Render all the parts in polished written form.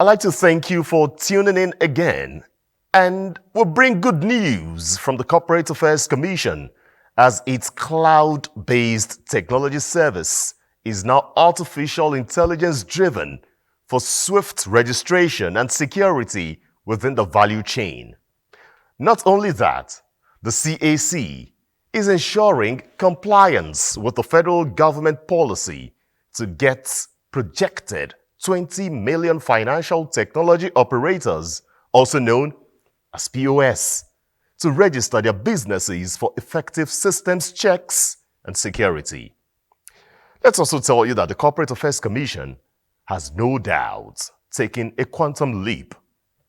like to thank you for tuning in again, and we'll bring good news from the Corporate Affairs Commission as its cloud-based technology service is now artificial intelligence driven for swift registration and security within the value chain. Not only that, the CAC is ensuring compliance with the federal government policy to get projected 20 million financial technology operators, also known as POS, to register their businesses for effective systems checks and security. Let's also tell you that the Corporate Affairs Commission has no doubt taken a quantum leap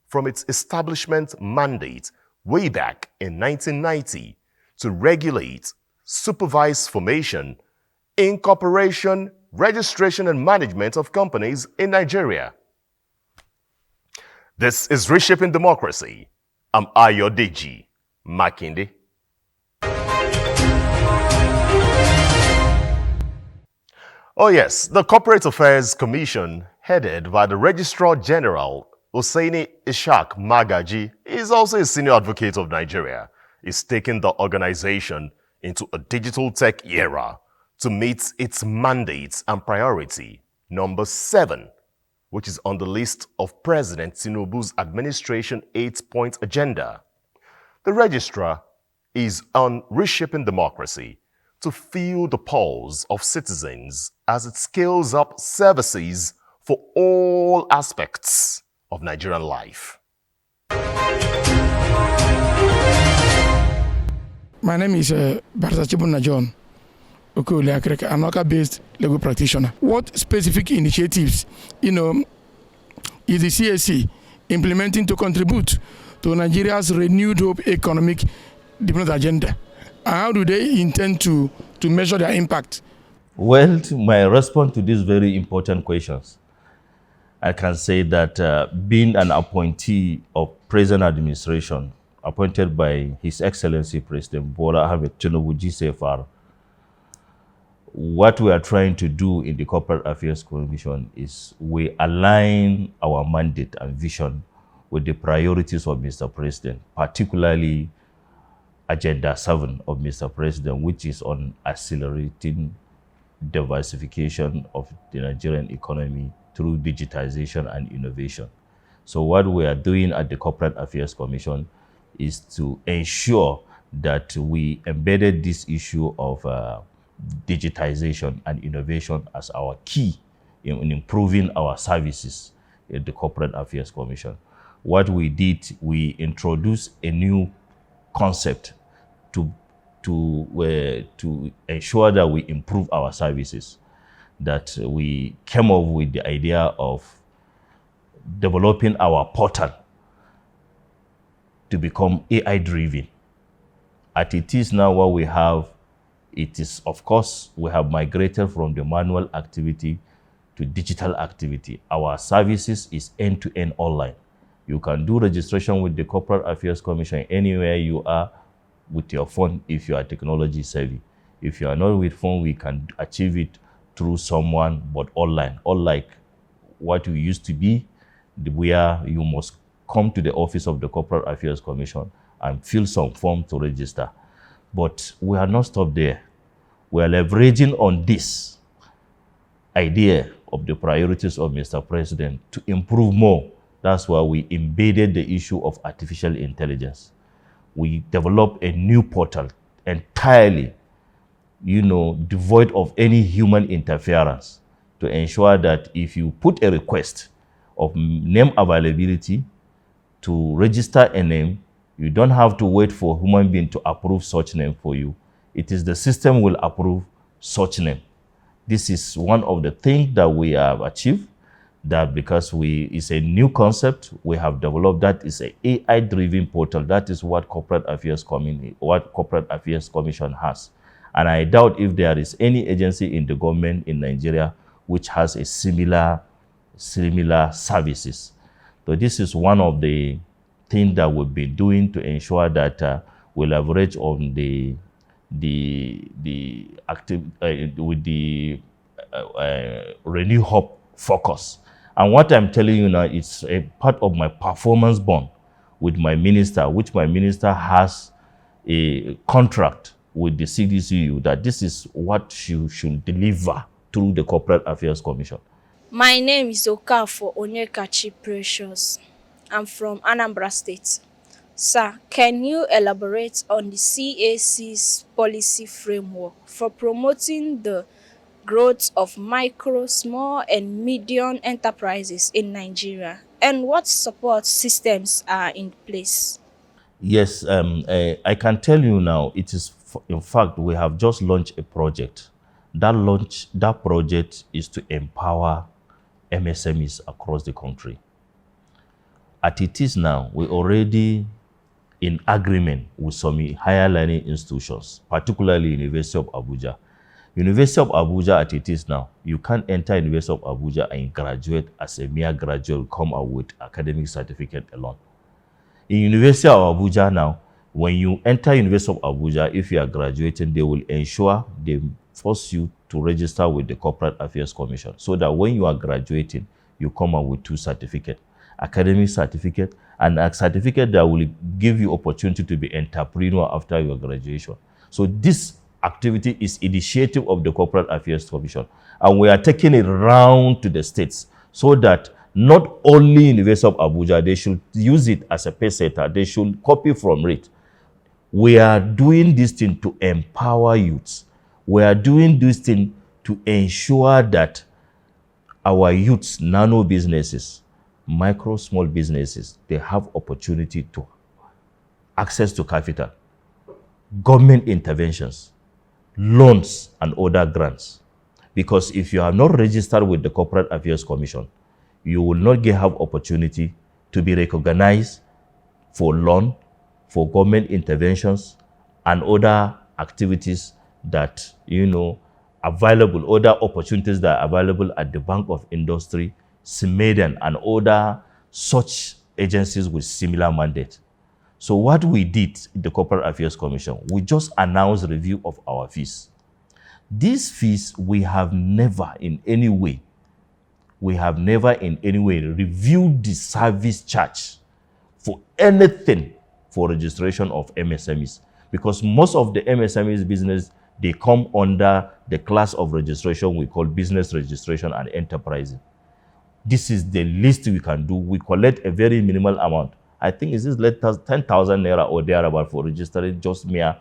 from its establishment mandate way back in 1990 to regulate, supervise formation, incorporation, registration and management of companies in Nigeria. This is Reshaping Democracy. I'm Ayodeji Makinde. Oh yes, the Corporate Affairs Commission, headed by the Registrar General Hussaini Ishaq Magaji, is also a senior advocate of Nigeria, is taking the organization into a digital tech era to meet its mandates and priority, number 7, which is on the list of President Tinubu's administration 8-point agenda. The Registrar is on Reshaping Democracy to feel the pulse of citizens as it scales up services for all aspects of Nigerian life. My name is Barzachibun John. I'm a based legal practitioner. What specific initiatives, is the CAC implementing to contribute to Nigeria's renewed hope economic development agenda? And how do they intend to measure their impact? Well, my response to these very important questions, I can say that being an appointee of present administration, appointed by His Excellency President Bola Ahmed Tinubu GCFR, what we are trying to do in the Corporate Affairs Commission is we align our mandate and vision with the priorities of Mr. President, particularly Agenda 7 of Mr. President, which is on accelerating diversification of the Nigerian economy through digitization and innovation. So what we are doing at the Corporate Affairs Commission is to ensure that we embedded this issue of digitization and innovation as our key in improving our services at the Corporate Affairs Commission. What we did, we introduced a new concept to ensure that we improve our services, that we came up with the idea of developing our portal to become AI-driven. As it is now, what we have, it is, of course, we have migrated from the manual activity to digital activity. Our services is end-to-end online. You can do registration with the Corporate Affairs Commission anywhere you are with your phone if you are technology savvy. If you are not with phone, we can achieve it through someone, but online. Unlike what you used to be, where you must come to the office of the Corporate Affairs Commission and fill some form to register. But we are not stopped there. We are leveraging on this idea of the priorities of Mr. President to improve more. That's why we embedded the issue of artificial intelligence. We developed a new portal entirely, devoid of any human interference, to ensure that if you put a request of name availability to register a name, you don't have to wait for a human being to approve such name for you. It is the system will approve such name. This is one of the things that we have achieved, that because it's a new concept we have developed, that is an AI-driven portal. That is what Corporate Affairs Commission has. And I doubt if there is any agency in the government in Nigeria which has a similar services. So this is one of the things that we've been doing to ensure that we leverage on with the renew hope focus And what I'm telling you now is a part of my performance bond with my minister, which my minister has a contract with the CDCU that this is what you should deliver through the Corporate Affairs Commission. My name is Okafor Onyekachi Precious. I'm from Anambra State. Sir, can you elaborate on the CAC's policy framework for promoting the growth of micro, small, and medium enterprises in Nigeria, and what support systems are in place? Yes, I can tell you now, it is, in fact, we have just launched a project. That project is to empower MSMEs across the country. As it is now, we already in agreement with some higher learning institutions, particularly University of Abuja. University of Abuja, as it is now, you can't enter University of Abuja and graduate as a mere graduate, come out with academic certificate alone. In University of Abuja now, when you enter University of Abuja, if you are graduating, they will ensure they force you to register with the Corporate Affairs Commission so that when you are graduating, you come out with two certificates, academic certificate and a certificate that will give you opportunity to be entrepreneur after your graduation. So this activity is initiative of the Corporate Affairs Commission, and we are taking it round to the states so that not only University of Abuja, they should use it as a pace setter, they should copy from it. We are doing this thing to empower youths. We are doing this thing to ensure that our youths, nano businesses, micro, small businesses, they have opportunity to access to capital, government interventions, loans, and other grants. Because if you are not registered with the Corporate Affairs Commission, you will not have opportunity to be recognized for loan, for government interventions, and other activities that, available, other opportunities that are available at the Bank of Industry, CMEDEN, and other such agencies with similar mandate. So what we did in the Corporate Affairs Commission, we just announced review of our fees. These fees, we have never in any way reviewed the service charge for anything for registration of MSMEs, because most of the MSMEs business, they come under the class of registration we call business registration and enterprising. This is the least we can do. We collect a very minimal amount. I think it's 10,000 naira or thereabout for registering just mere,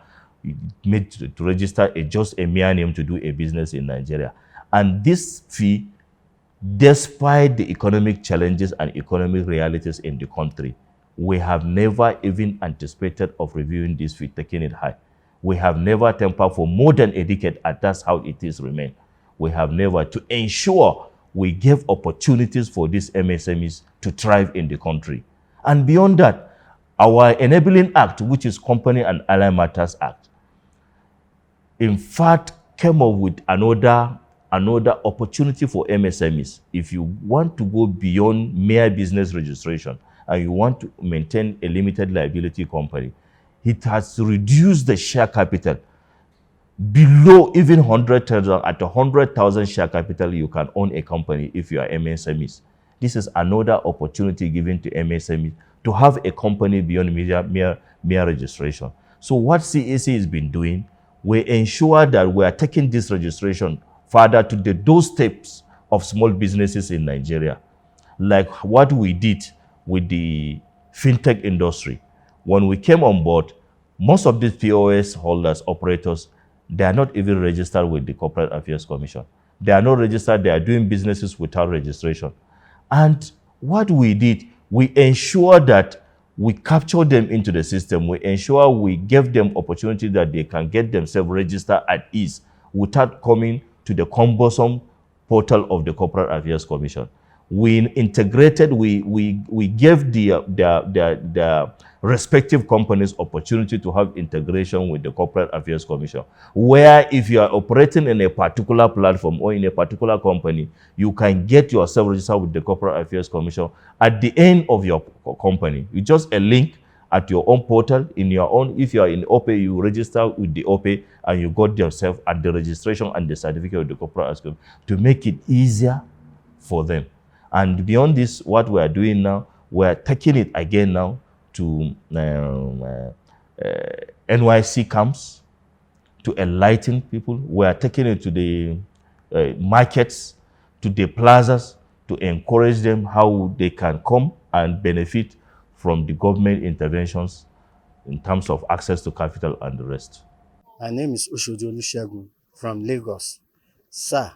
made to register just a mere name to do a business in Nigeria. And this fee, despite the economic challenges and economic realities in the country, we have never even anticipated of reviewing this fee, taking it high. We have never tempered for more than a decade, and that's how it is remain. We have never, to ensure we give opportunities for these MSMEs to thrive in the country. And beyond that, our Enabling Act, which is Company and Allied Matters Act, in fact, came up with another opportunity for MSMEs. If you want to go beyond mere business registration and you want to maintain a limited liability company, it has reduced the share capital below even 100,000. At 100,000 share capital, you can own a company if you are MSMEs. This is another opportunity given to MSMEs to have a company beyond mere registration. So what CAC has been doing, we ensure that we are taking this registration further to the doorsteps of small businesses in Nigeria, like what we did with the fintech industry. When we came on board, most of these POS holders, operators, they are not even registered with the Corporate Affairs Commission. They are not registered, they are doing businesses without registration. And what we did, we ensure that we capture them into the system. We ensure we give them opportunity that they can get themselves registered at ease without coming to the cumbersome portal of the Corporate Affairs Commission. We integrated, we gave the respective companies opportunity to have integration with the Corporate Affairs Commission, where if you are operating in a particular platform or in a particular company, you can get yourself registered with the Corporate Affairs Commission at the end of your company. You just a link at your own portal, in your own, if you are in OPE, you register with the OPE and you got yourself at the registration and the certificate of the Corporate Affairs Commission to make it easier for them. And beyond this, what we are doing now, we are taking it again now to NYC camps to enlighten people. We are taking it to the markets, to the plazas, to encourage them how they can come and benefit from the government interventions in terms of access to capital and the rest. My name is Oshodi Olusegun from Lagos. Sir,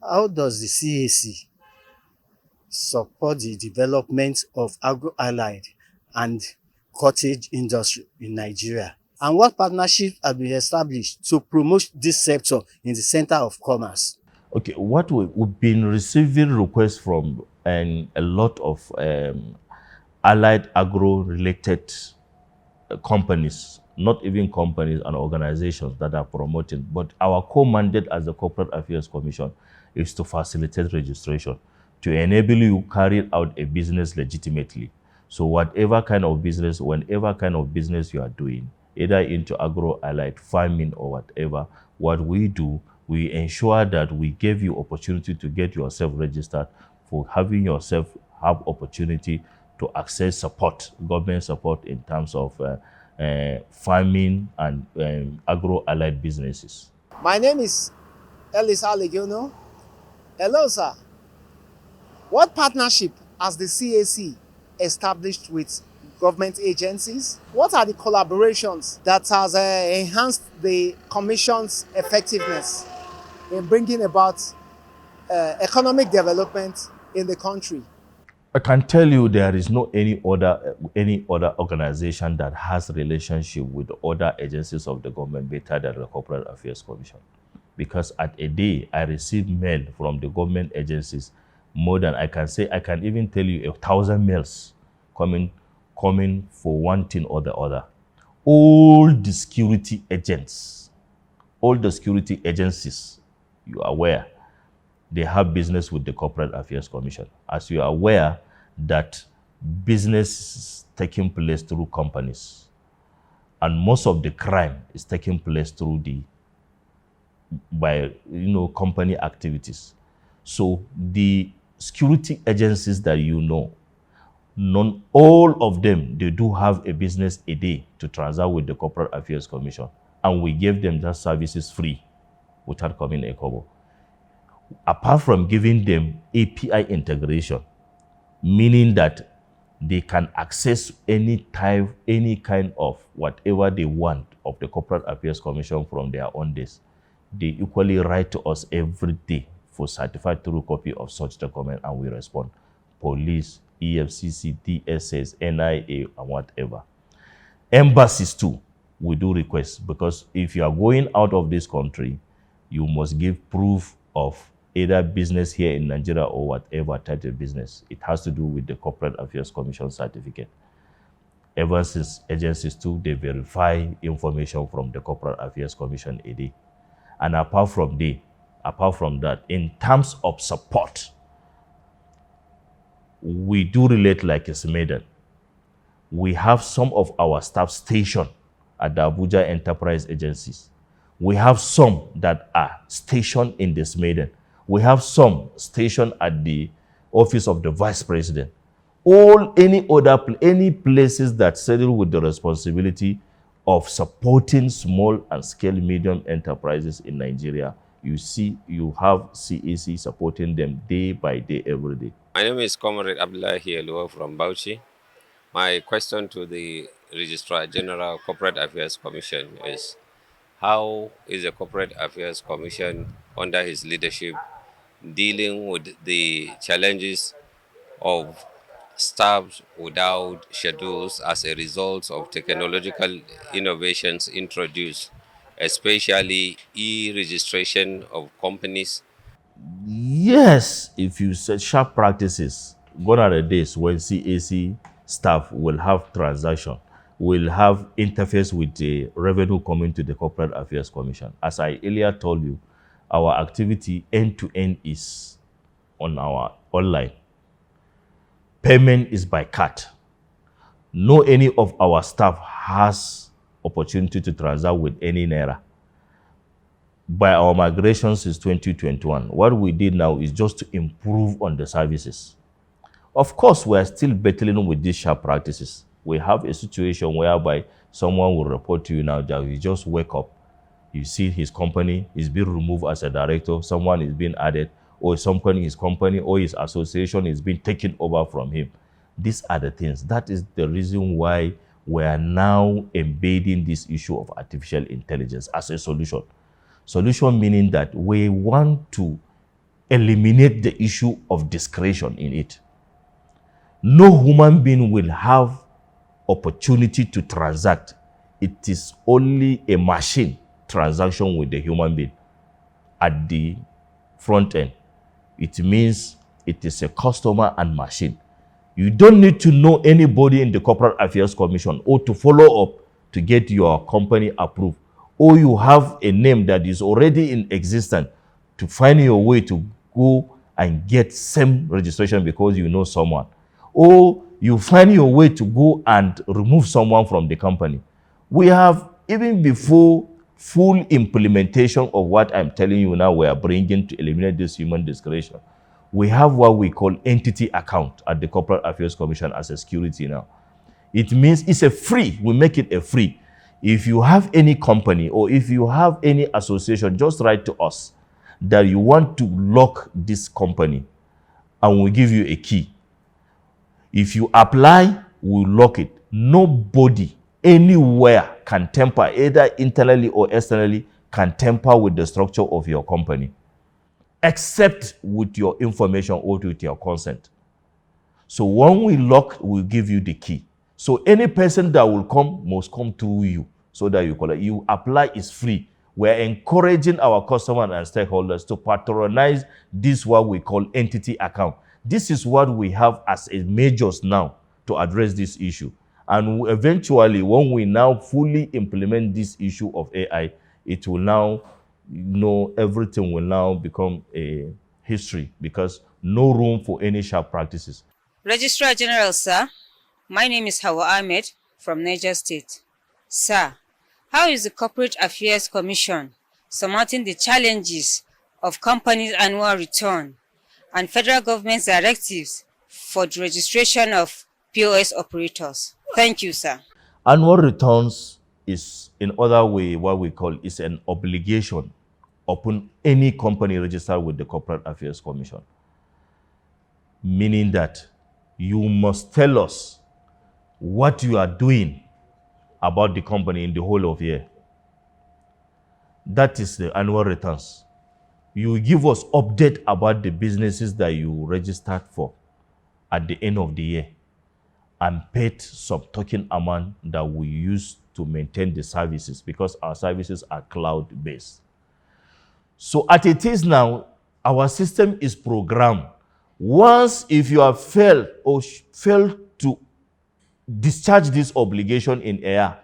how does the CAC support the development of agro-allied and cottage industry in Nigeria? And what partnerships have been established to promote this sector in the center of commerce? Okay, what we've been receiving requests from a lot of allied agro-related companies, not even companies and organizations that are promoting, but our core mandate as the Corporate Affairs Commission is to facilitate registration, to enable you carry out a business legitimately. So whatever kind of business, whenever kind of business you are doing, either into agro-allied farming or whatever, what we do, we ensure that we give you opportunity to get yourself registered, for having yourself have opportunity to access support, government support in terms of farming and agro-allied businesses. My name is Elisa Legiono. Hello, sir. What partnership has the CAC established with government agencies? What are the collaborations that has enhanced the Commission's effectiveness in bringing about economic development in the country? I can tell you there is no any other organization that has relationship with other agencies of the government better than the Corporate Affairs Commission. Because at a day, I receive mail from the government agencies more than I can even tell you 1,000 mails coming for one thing or the other. All the security agents, all the security agencies, you are aware, they have business with the Corporate Affairs Commission. As you are aware that business is taking place through companies, and most of the crime is taking place through company activities. So the security agencies that all of them, they do have a business a day to transact with the Corporate Affairs Commission, and we give them that services free without coming a kobo. Apart from giving them API integration, meaning that they can access any kind of whatever they want of the Corporate Affairs Commission from their own desk, they equally write to us every day for certified true copy of such document, and we respond. Police, EFCC, DSS, NIA, and whatever. Embassies too, we do request, because if you are going out of this country, you must give proof of either business here in Nigeria or whatever type of business. It has to do with the Corporate Affairs Commission certificate. Ever since agencies too, they verify information from the Corporate Affairs Commission a day. And apart from that, in terms of support, we do relate like a SMEDAN. We have some of our staff stationed at the Abuja Enterprise Agencies. We have some that are stationed in the SMEDAN. We have some stationed at the Office of the Vice President. Any places that settle with the responsibility of supporting small and scale medium enterprises in Nigeria, you have CAC supporting them day by day, every day. My name is Comrade Abdullahi Eluwa from Bauchi. My question to the Registrar General Corporate Affairs Commission is, how is the Corporate Affairs Commission under his leadership dealing with the challenges of staff without schedules as a result of technological innovations introduced, especially e-registration of companies? Yes, if you set sharp practices, gone are the days when CAC staff will have transaction, will have interface with the revenue coming to the Corporate Affairs Commission. As I earlier told you, our activity end-to-end is on our online. Payment is by card. No any of our staff has opportunity to transact with any naira. By our migration since 2021, what we did now is just to improve on the services. Of course, we are still battling with these sharp practices. We have a situation whereby someone will report to you now that you just wake up, you see his company is being removed as a director, someone is being added, or his company or his association is being taken over from him. These are the things. That is the reason why we are now embedding this issue of artificial intelligence as a solution. Solution meaning that we want to eliminate the issue of discretion in it. No human being will have opportunity to transact. It is only a machine transaction with the human being at the front end. It means it is a customer and machine. You don't need to know anybody in the Corporate Affairs Commission or to follow up to get your company approved, or you have a name that is already in existence to find your way to go and get same registration because you know someone, or you find your way to go and remove someone from the company. We have, even before full implementation of what I'm telling you now we are bringing to eliminate this human discretion, we have what we call entity account at the Corporate Affairs Commission as a security now. It means it's a free, we make it a free. If you have any company or if you have any association, just write to us that you want to lock this company and we'll give you a key. If you apply, we'll lock it. Nobody anywhere can tamper, either internally or externally, can tamper with the structure of your company, except with your information or with your consent. So when we lock, we'll give you the key. So any person that will come must come through you so that you collect. You apply is free. We're encouraging our customers and stakeholders to patronize this what we call entity account. This is what we have as a measures now to address this issue. And eventually, when we now fully implement this issue of AI, it will now, everything will now become a history because no room for any sharp practices. Registrar General, sir, my name is Hawa Ahmed from Niger State. Sir, how is the Corporate Affairs Commission surmounting the challenges of companies' annual return and federal government's directives for the registration of POS operators? Thank you, sir. Annual returns is, in other way, what we call is an obligation upon any company registered with the Corporate Affairs Commission. Meaning that you must tell us what you are doing about the company in the whole of year. That is the annual returns. You give us update about the businesses that you registered for at the end of the year and paid some token amount that we use to maintain the services because our services are cloud-based. So as it is now, our system is programmed. Once if you have failed to discharge this obligation in air,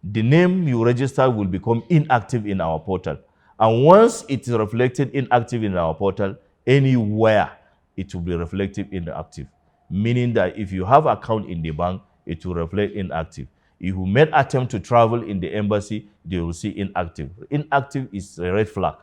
the name you register will become inactive in our portal. And once it is reflected inactive in our portal, anywhere it will be reflected inactive. Meaning that if you have account in the bank, it will reflect inactive. If you made attempt to travel in the embassy, they will see inactive. Inactive is a red flag,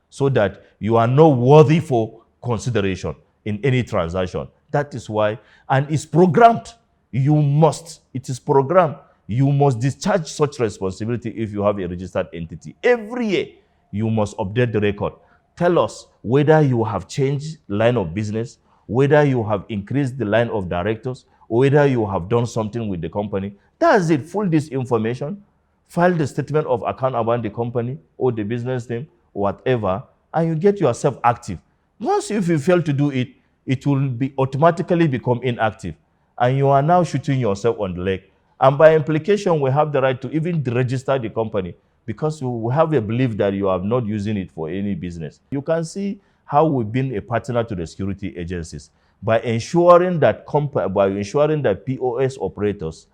so that you are not worthy for consideration in any transaction. That is why, and it's programmed. It is programmed. You must discharge such responsibility if you have a registered entity. Every year, you must update the record. Tell us whether you have changed line of business, whether you have increased the line of directors, or whether you have done something with the company. That's it. Full this information. File the statement of account about the company or the business name, or whatever, and you get yourself active. Once if you fail to do it, it will be automatically become inactive. And you are now shooting yourself on the leg. And by implication, we have the right to even register the company because we have a belief that you are not using it for any business. You can see how we've been a partner to the security agencies by ensuring that POS operators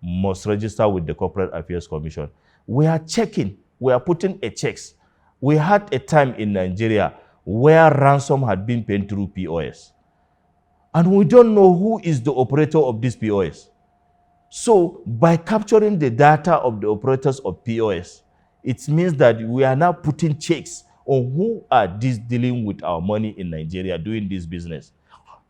must register with the Corporate Affairs Commission. We are checking, we are putting a checks. We had a time in Nigeria where ransom had been paid through POS. And we don't know who is the operator of this POS. So by capturing the data of the operators of POS, it means that we are now putting checks on who are dealing with our money in Nigeria doing this business.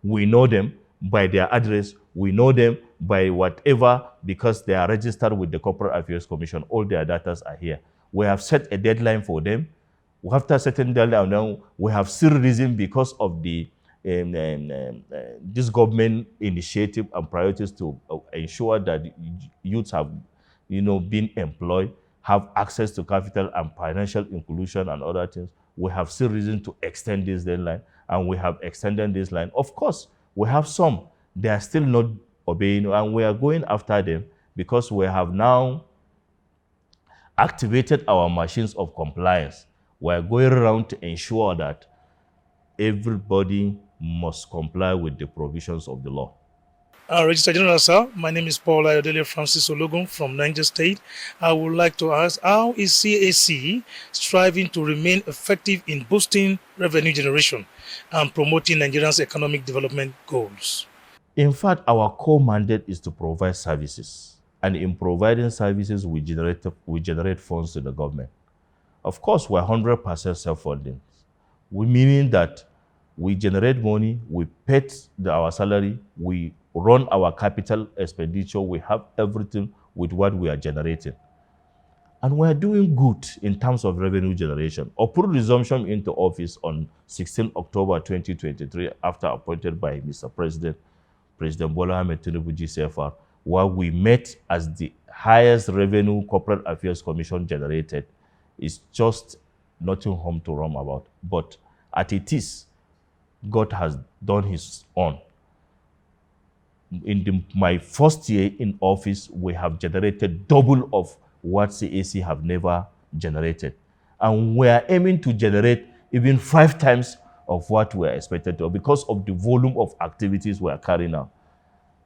We know them, by their address. We know them by whatever, because they are registered with the Corporate Affairs Commission. All their data are here. We have set a deadline for them. After setting deadline, now we have still risen because of the this government initiative and priorities to ensure that youths have, been employed, have access to capital and financial inclusion and other things. We have still reason to extend this deadline, and we have extended this line. Of course, we have some, they are still not obeying, and we are going after them because we have now activated our machines of compliance. We are going around to ensure that everybody must comply with the provisions of the law. Registrar General, sir, my name is Paul Ayodele Francis Ologun from Niger State. I would like to ask, how is CAC striving to remain effective in boosting revenue generation and promoting Nigeria's economic development goals? In fact, our core mandate is to provide services. And in providing services, we generate funds to the government. Of course, we're 100% self-funding, meaning that we generate money, we pay our salary, we run our capital expenditure, we have everything with what we are generating. And we are doing good in terms of revenue generation. Upon resumption into office on 16 October 2023, after appointed by Mr. President Bola Ahmed Tinubu GCFR, where we met as the highest revenue Corporate Affairs Commission generated, is just nothing home to run about. But at it is, God has done his own. In my first year in office, we have generated double of what CAC have never generated. And we are aiming to generate even 5 times of what we are expected to, because of the volume of activities we are carrying out.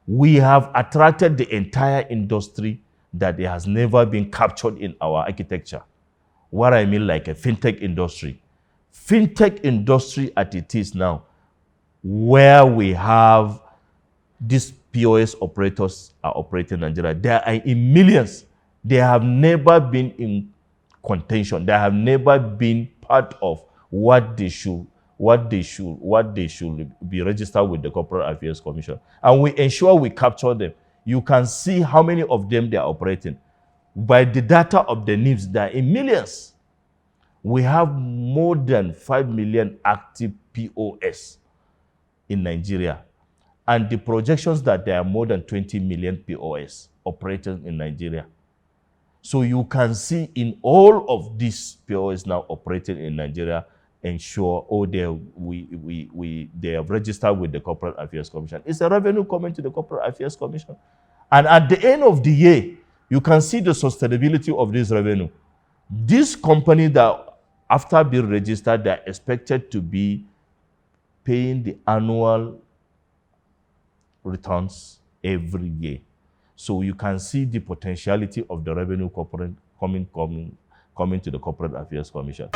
We have attracted the entire industry that it has never been captured in our architecture. What I mean, like a fintech industry. Fintech industry at it is now, where we have these POS operators are operating in Nigeria. They are in millions. They have never been in contention. They have never been part of what they should be registered with the Corporate Affairs Commission. And we ensure we capture them. You can see how many of them they are operating. By the data of the NIPS, they are in millions. We have more than 5 million active POS in Nigeria. And the projections that there are more than 20 million POS operating in Nigeria. So you can see in all of these POS now operating in Nigeria, ensure they have registered with the Corporate Affairs Commission. It's a revenue coming to the Corporate Affairs Commission. And at the end of the year, you can see the sustainability of this revenue. This company that after being registered, they're expected to be paying the annual returns every year. So you can see the potentiality of the revenue corporate coming to the Corporate Affairs Commission.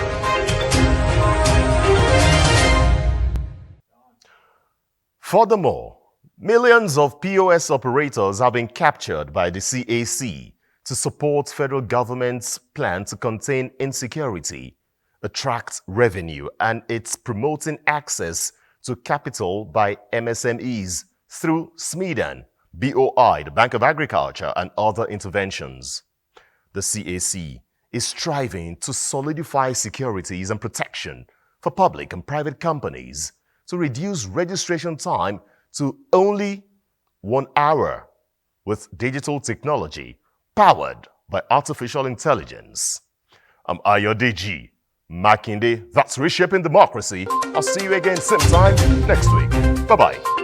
Furthermore, millions of POS operators have been captured by the CAC to support federal government's plan to contain insecurity, attract revenue, and it's promoting access to capital by MSMEs through SMEDAN, BOI, the Bank of Agriculture, and other interventions. The CAC is striving to solidify securities and protection for public and private companies to reduce registration time to only 1 hour with digital technology powered by artificial intelligence. I'm Ayodeji Makinde. That's Reshaping Democracy. I'll see you again same time next week. Bye-bye.